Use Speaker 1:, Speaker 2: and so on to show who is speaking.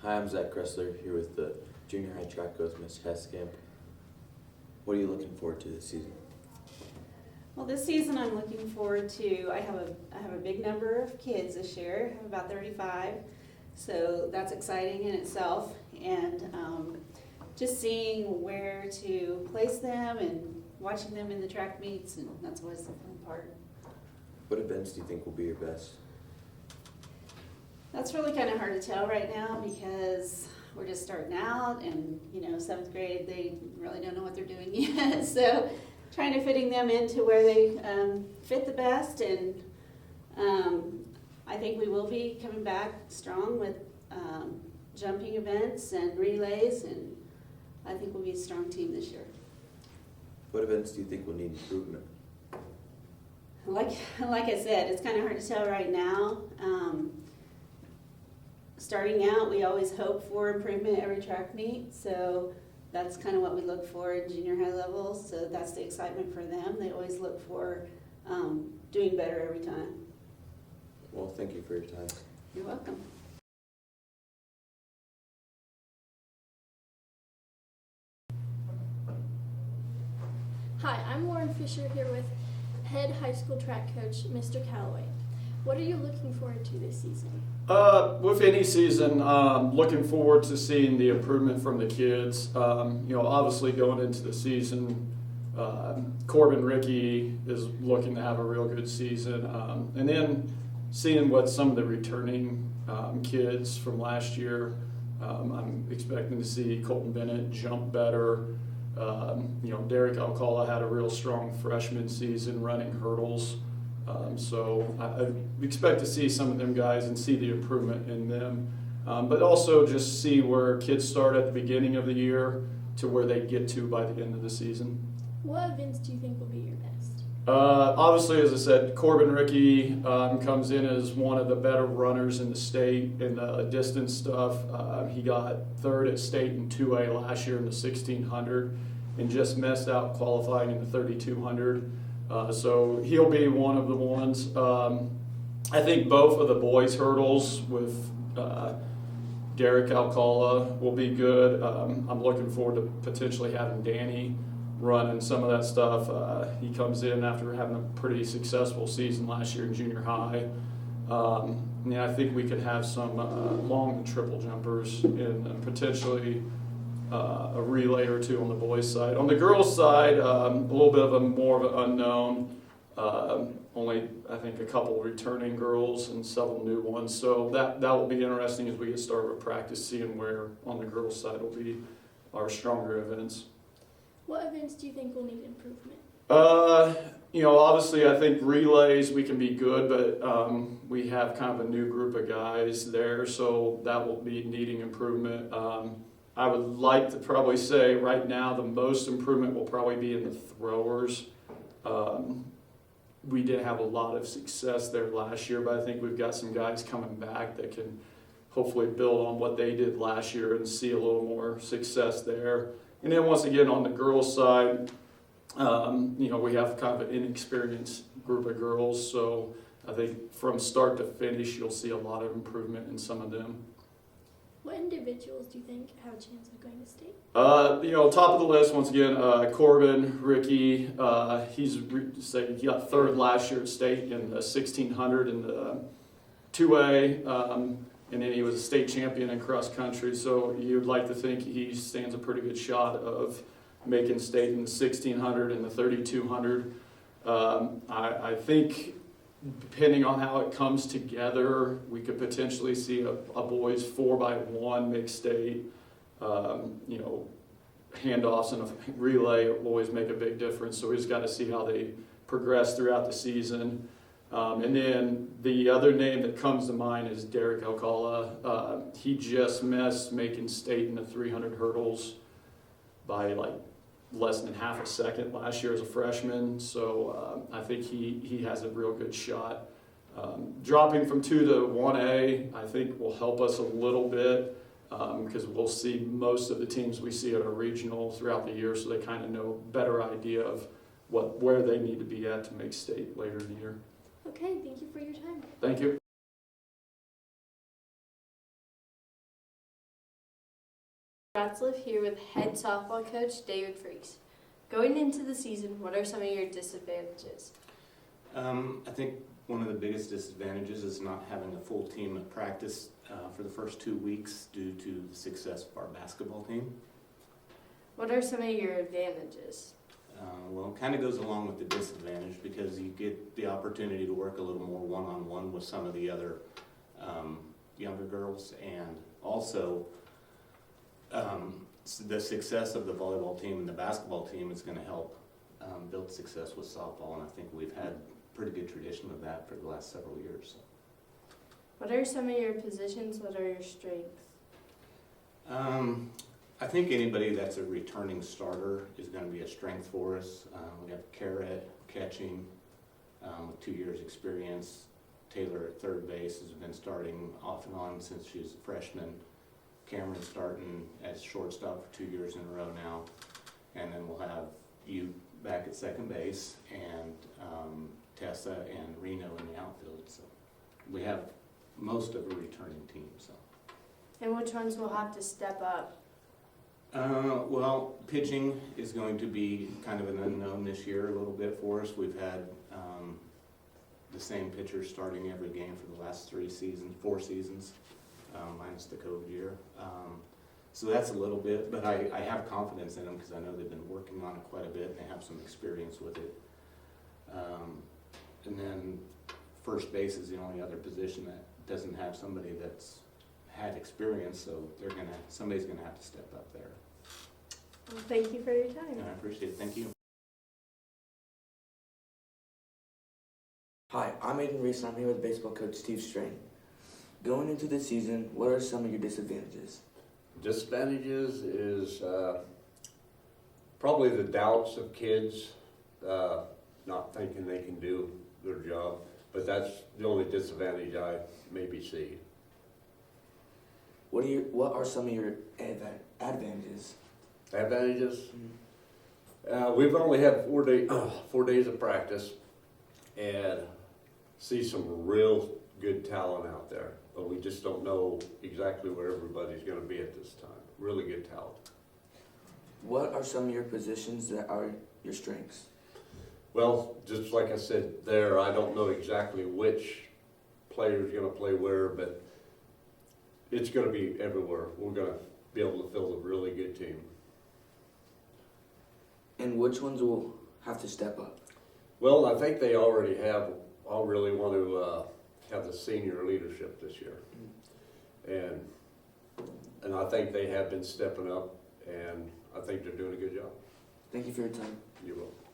Speaker 1: Hi, I'm Zach Kressler here with the junior high track coach, Ms. Heskamp. What are you looking forward to this season?
Speaker 2: Well, this season I'm looking forward to, I have a big number of kids this year, I have about 35, so that's exciting in itself, and just seeing where to place them and watching them in the track meets, and that's always the fun part.
Speaker 1: What events do you think will be your best?
Speaker 2: That's really kind of hard to tell right now because we're just starting out, and seventh grade, they really don't know what they're doing yet, so trying to fitting them into where they fit the best, and I think we will be coming back strong with jumping events and relays, and I think we'll be a strong team this year.
Speaker 1: What events do you think will need improvement?
Speaker 2: Like I said, it's kind of hard to tell right now. Starting out, we always hope for improvement every track meet, so that's kind of what we look for in junior high levels, so that's the excitement for them. They always look for doing better every time.
Speaker 1: Well, thank you for your time.
Speaker 2: You're welcome.
Speaker 3: Hi, I'm Lauren Fisher here with head high school track coach, Mr. Calloway. What are you looking forward to this season?
Speaker 4: With any season, looking forward to seeing the improvement from the kids. Obviously going into the season, Corbin Ricky is looking to have a real good season. And then seeing what some of the returning kids from last year, I'm expecting to see Colton Bennett jump better. Derek Alcala had a real strong freshman season running hurdles. So I expect to see some of them guys and see the improvement in them. But also just see where kids start at the beginning of the year to where they get to by the end of the season.
Speaker 3: What events do you think will be your best?
Speaker 4: Obviously, as I said, Corbin Ricky comes in as one of the better runners in the state in the distance stuff. He got third at state in 2A last year in the 1600 and just missed out qualifying in the 3200. So he'll be one of the ones. I think both of the boys' hurdles with Derek Alcala will be good. I'm looking forward to potentially having Danny running some of that stuff. He comes in after having a pretty successful season last year in junior high. I think we could have some long and triple jumpers and potentially a relay or two on the boys' side. On the girls' side, a little bit of a more of an unknown. Only, I think, a couple returning girls and several new ones. So that will be interesting as we get started with practice, seeing where on the girls' side will be our stronger events.
Speaker 3: What events do you think will need improvement?
Speaker 4: Obviously I think relays we can be good, but we have kind of a new group of guys there, so that will be needing improvement. I would like to probably say right now the most improvement will probably be in the throwers. We did have a lot of success there last year, but I think we've got some guys coming back that can hopefully build on what they did last year and see a little more success there. And then once again on the girls' side, we have kind of an inexperienced group of girls, so I think from start to finish you'll see a lot of improvement in some of them.
Speaker 3: What individuals do you think have a chance of going to state?
Speaker 4: Top of the list once again, Corbin Ricky. He got third last year at state in the 1600 and the 2A, and then he was a state champion in cross country. So you'd like to think he stands a pretty good shot of making state in the 1600 and the 3200. I think, depending on how it comes together, we could potentially see a boys 4x1 make state. Handoffs and a relay always make a big difference, so we just got to see how they progress throughout the season. And then the other name that comes to mind is Derek Alcala. He just missed making state in the 300 hurdles by less than half a second last year as a freshman, so I think he has a real good shot. Dropping from 2 to 1A I think will help us a little bit because we'll see most of the teams we see at our regional throughout the year, so they kind of know a better idea of where they need to be at to make state later in the year.
Speaker 3: Okay, thank you for your time.
Speaker 4: Thank you.
Speaker 3: Ratzliff here with head softball coach David Freaks. Going into the season, what are some of your disadvantages?
Speaker 5: I think one of the biggest disadvantages is not having a full team at practice for the first 2 weeks due to the success of our basketball team.
Speaker 3: What are some of your advantages?
Speaker 5: Well, it kind of goes along with the disadvantage because you get the opportunity to work a little more one-on-one with some of the other younger girls, and also the success of the volleyball team and the basketball team is going to help build success with softball, and I think we've had pretty good tradition of that for the last several years.
Speaker 3: What are some of your positions that are your strengths?
Speaker 5: I think anybody that's a returning starter is going to be a strength for us. We have Carrot catching with 2 years experience. Taylor at third base has been starting off and on since she was a freshman. Cameron starting as shortstop for 2 years in a row now. And then we'll have you back at second base, and Tessa and Reno in the outfield. So we have most of a returning team. So.
Speaker 3: And which ones will have to step up?
Speaker 5: Well, pitching is going to be kind of an unknown this year a little bit for us. We've had the same pitchers starting every game for the last 4 seasons, minus the COVID year. So that's a little bit, but I have confidence in them because I know they've been working on it quite a bit and they have some experience with it. And then first base is the only other position that doesn't have somebody that's had experience, so somebody's gonna have to step up there.
Speaker 3: Well, thank you for your time.
Speaker 5: And I appreciate it. Thank you.
Speaker 6: Hi, I'm Aiden Reese and I'm here with baseball coach Steve Strain. Going into the season, what are some of your disadvantages?
Speaker 7: Disadvantages is probably the doubts of kids not thinking they can do their job, but that's the only disadvantage I maybe see.
Speaker 6: What are some of your advantages?
Speaker 7: Advantages? We've only had 4 days of practice and see some real good talent out there, but we just don't know exactly where everybody's going to be at this time. Really good talent.
Speaker 6: What are some of your positions that are your strengths?
Speaker 7: Well, just like I said there, I don't know exactly which player is going to play where, but it's going to be everywhere. We're going to be able to field a really good team.
Speaker 6: And which ones will have to step up?
Speaker 7: Well, I think they already have. I really want to have the senior leadership this year, and I think they have been stepping up, and I think they're doing a good job.
Speaker 6: Thank you for your time.
Speaker 7: You will.